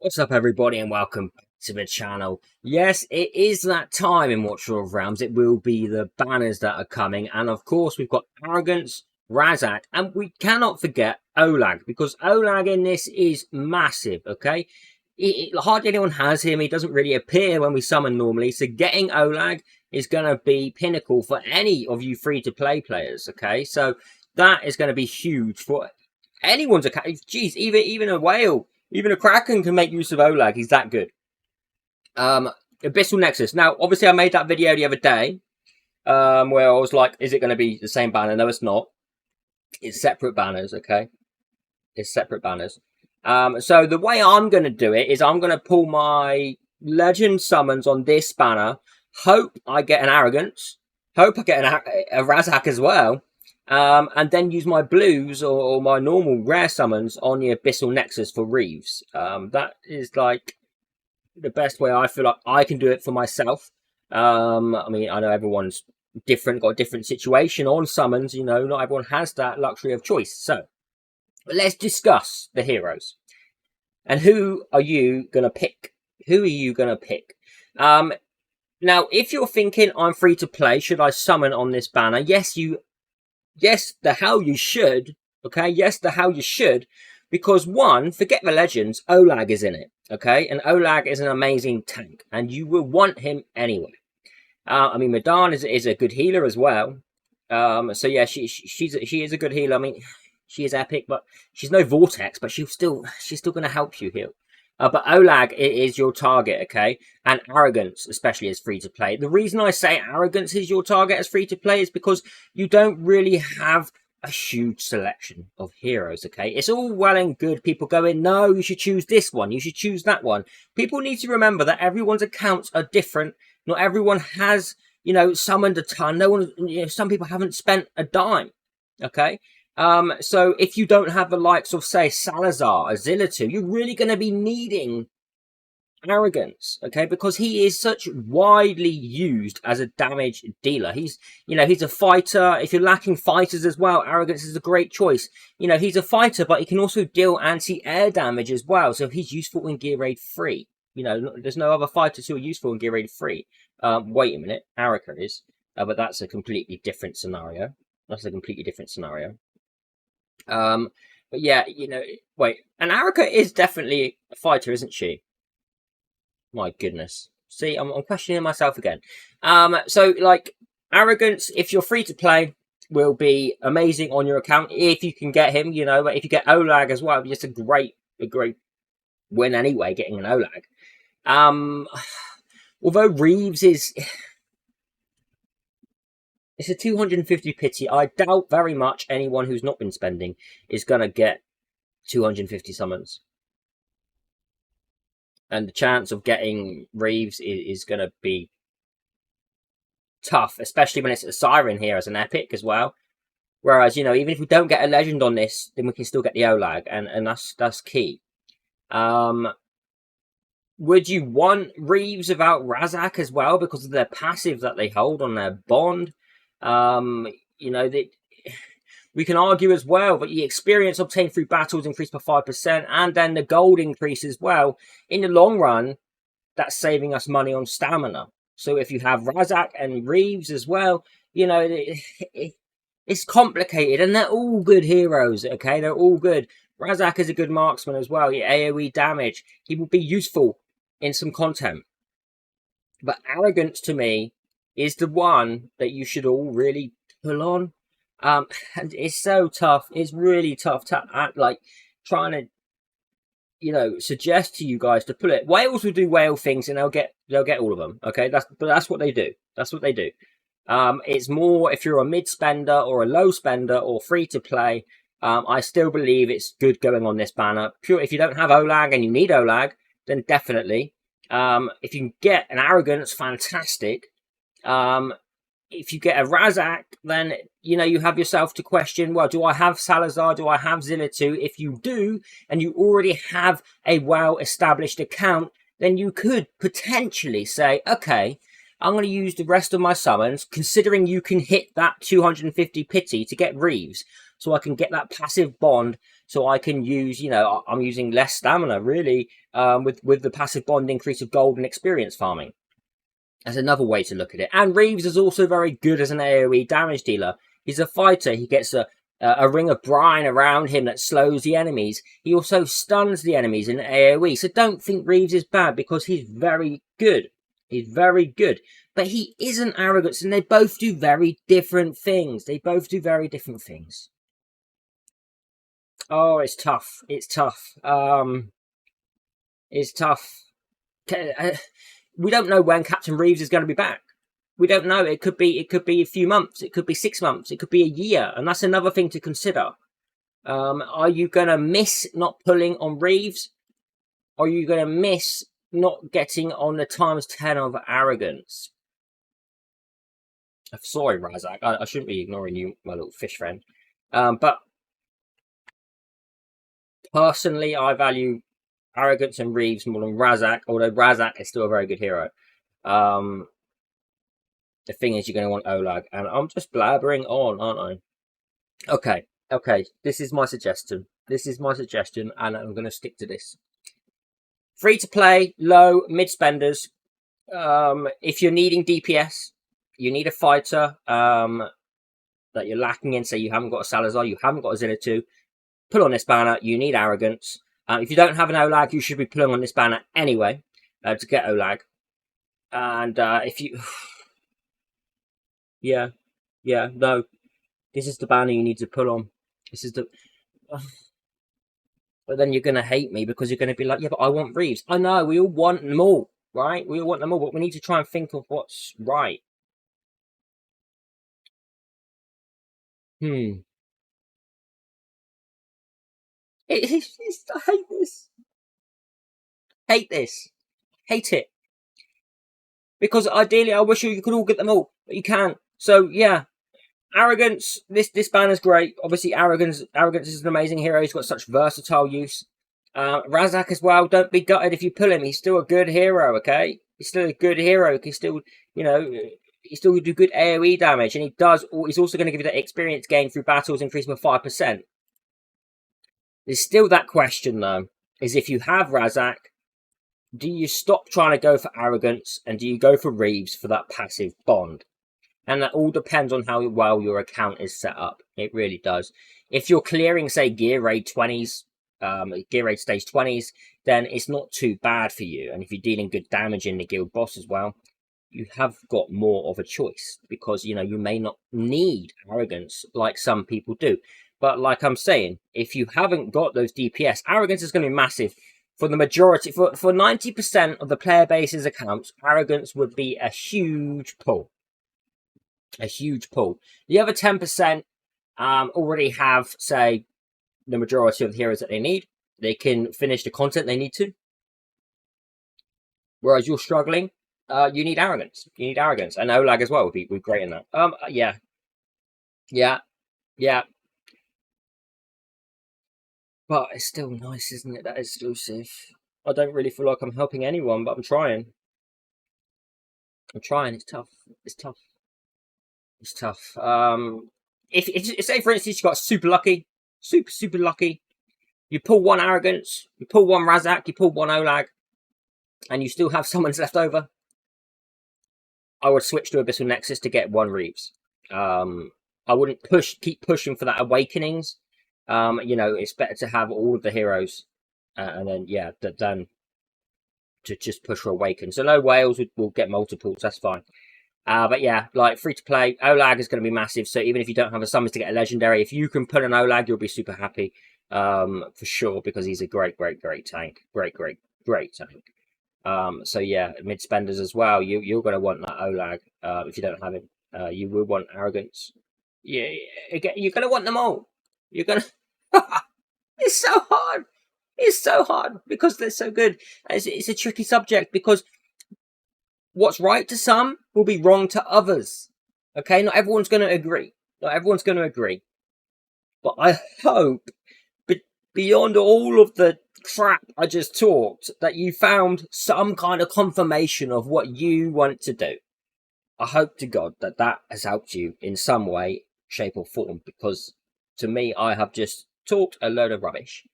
What's up, everybody, and welcome to the channel. Yes, it is that time in Watcher of Realms. It will be the banners that are coming, and of course we've got Arrogance, Razaak, and we cannot forget Olague, because Olague in this is massive, okay? Hardly anyone has him. He doesn't really appear when we summon normally, so getting Olague is going to be pinnacle for any of you free-to-play players, okay? So that is going to be huge for anyone's account. Geez, even a whale, even a Kraken can make use of Olague. He's that good. Abyssal Nexus. Now, obviously, I made that video the other day where I was like, is it going to be the same banner? No, it's not. It's separate banners, okay? It's separate banners. So the way I'm going to do it is I'm going to pull my legend summons on this banner. Hope I get an Arrogance. Hope I get a Razaak as well. And then use my blues or my normal rare summons on the Abyssal Nexus for Reves. That is like the best way I feel like I can do it for myself. I mean, I know everyone's different, got a different situation on summons, you know, not everyone has that luxury of choice. So let's discuss the heroes. And who are you going to pick? Who are you going to pick? Now, if you're thinking I'm free to play, should I summon on this banner? Yes, the hell you should, okay? Yes, the hell you should, because one, forget the legends, Olague is in it, okay? And Olague is an amazing tank, and you will want him anyway. I mean, Madan is a good healer as well. So yeah, she is a good healer. I mean, she is epic, but she's no Vortex, but she's still going to help you heal. But Olague is your target, okay? And Arrogance, especially, is free to play. The reason I say Arrogance is your target as free to play is because you don't really have a huge selection of heroes, okay? It's all well and good people going, no, you should choose this one, you should choose that one. People need to remember that everyone's accounts are different. Not everyone has, you know, summoned a ton. No one, you know, some people haven't spent a dime, okay? So if you don't have the likes of, say, Salazar, Azilatu, you're really going to be needing Arrogance, okay? Because he is such widely used as a damage dealer. He's, you know, he's a fighter. If you're lacking fighters as well, Arrogance is a great choice. You know, he's a fighter, but he can also deal anti-air damage as well. So he's useful in Gear Raid 3. You know, there's no other fighters who are useful in Gear Raid 3. Wait a minute, Arika is. But that's a completely different scenario. That's a completely different scenario. But yeah, you know, wait, and Arika is definitely a fighter, isn't she? My goodness. See, I'm questioning myself again. So like Arrogance, if you're free to play, will be amazing on your account if you can get him. You know, but if you get Olague as well, just a great win anyway. Getting an Olague. Although Reves is. It's a 250 pity. I doubt very much anyone who's not been spending is going to get 250 summons. And the chance of getting Reves is going to be tough, especially when it's a Siren here as an epic as well. Whereas, you know, even if we don't get a legend on this, then we can still get the Olague, and that's key. Would you want Reves without Razaak as well because of their passive that they hold on their bond? You know, we can argue as well, but the experience obtained through battles increased by 5%, and then the gold increase as well. In the long run, that's saving us money on stamina. So if you have Razaak and Reves as well, you know, it's complicated, and they're all good heroes, okay? They're all good. Razaak is a good marksman as well. He AoE damage. He will be useful in some content. But Arrogance, to me, is the one that you should all really pull on. And it's so tough. It's really tough to like trying to, you know, suggest to you guys to pull it. Whales will do whale things, and they'll get all of them. Okay, that's what they do. That's what they do. It's more if you're a mid spender or a low spender or free to play. I still believe it's good going on this banner. Pure, if you don't have Olague and you need Olague, then definitely. If you can get an Arrogance, fantastic. If you get a Razaak, then, you know, you have yourself to question, well, do I have Salazar? Do I have Zillitu? If you do, and you already have a well-established account, then you could potentially say, okay, I'm going to use the rest of my summons, considering you can hit that 250 pity to get Reves, so I can get that passive bond, so I can use, I'm using less stamina, really, with the passive bond increase of gold and experience farming. That's another way to look at it. And Reves is also very good as an AoE damage dealer. He's a fighter. He gets a ring of brine around him that slows the enemies. He also stuns the enemies in AoE. So don't think Reves is bad, because he's very good. He's very good. But he isn't Arrogance, and they both do very different things. They both do very different things. Oh, it's tough. It's tough. It's tough. We don't know when Captain Reves is going to be back. We don't know. It could be a few months. It could be 6 months. It could be a year. And that's another thing to consider. Are you going to miss not pulling on Reves? Are you going to miss not getting on the ×10 of Arrogance? Sorry, Razaak. I shouldn't be ignoring you, my little fish friend. But personally, I value Arrogance and Reves more than Razaak, although Razaak is still a very good hero. The thing is, you're going to want Olague, and I'm just blabbering on, aren't I? Okay, this is my suggestion. And I'm going to stick to this. Free to play, low, mid spenders. If you're needing DPS, you need a fighter that you're lacking in. Say you haven't got a Salazar, you haven't got a Zinatu. Pull on this banner. You need Arrogance. If you don't have an Olague, you should be pulling on this banner anyway to get Olague. And if you, no, this is the banner you need to pull on. This is the. But then you're gonna hate me, because you're gonna be like, yeah, but I want Reves. I know, we all want them all, right? We all want them all, but we need to try and think of what's right. I hate this. Hate it. Because ideally, I wish you could all get them all, but you can't. So yeah, Arrogance. This banner's great. Obviously, Arrogance is an amazing hero. He's got such versatile use. Razaak as well. Don't be gutted if you pull him. He's still a good hero. Okay, he's still a good hero. He's still, he still do good AoE damage, and he's also going to give you that experience gain through battles, increasing by 5%. There's still that question though: is if you have Razaak, do you stop trying to go for Arrogance, and do you go for Reves for that passive bond? And that all depends on how well your account is set up. It really does. If you're clearing, say, gear raid 20s, gear raid stage 20s, then it's not too bad for you. And if you're dealing good damage in the guild boss as well, you have got more of a choice, because, you may not need Arrogance like some people do. But like I'm saying, if you haven't got those DPS, Arrogance is going to be massive. For the majority, for 90% of the player base's accounts, Arrogance would be a huge pull. A huge pull. The other 10% already have, say, the majority of the heroes that they need. They can finish the content they need to. Whereas you're struggling, you need Arrogance. And Olague as well would be great in that. Yeah. But it's still nice, isn't it? That exclusive. I don't really feel like I'm helping anyone, but I'm trying. It's tough. If say for instance you got super lucky, super lucky, you pull one Arrogance, you pull one Razaak, you pull one Olague, and you still have someone's left over, I would switch to Abyssal Nexus to get one Reves. I wouldn't keep pushing for that Awakenings. It's better to have all of the heroes, and then done to just push for Awaken. So no whales will get multiples. That's fine. But yeah, like free to play, Olague is going to be massive. So even if you don't have a summons to get a legendary, if you can put an Olague, you'll be super happy, for sure, because he's a great tank. Great tank. So yeah, mid spenders as well. You're going to want that Olague. If you don't have him, you will want Arrogance. Yeah, you're going to want them all. You're going to. It's so hard because they're so good. It's a tricky subject, because what's right to some will be wrong to others. Okay, not everyone's going to agree. But I hope, beyond all of the crap I just talked, that you found some kind of confirmation of what you want to do. I hope to God that that has helped you in some way, shape or form, because to me, I have just talked a load of rubbish.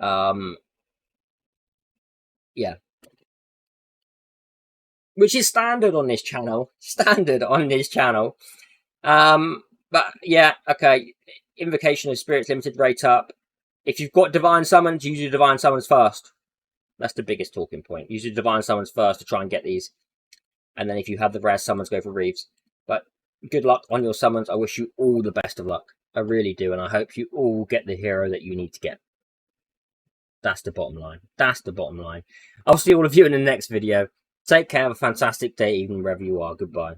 Yeah. Which is standard on this channel. Standard on this channel. But yeah, okay. Invocation of Spirits Limited rate up. If you've got Divine Summons, use your Divine Summons first. That's the biggest talking point. Use your Divine Summons first to try and get these. And then if you have the rare summons, go for Reves. But good luck on your summons. I wish you all the best of luck. I really do. And I hope you all get the hero that you need to get. That's the bottom line. That's the bottom line. I'll see all of you in the next video. Take care. Have a fantastic day, even wherever you are. Goodbye.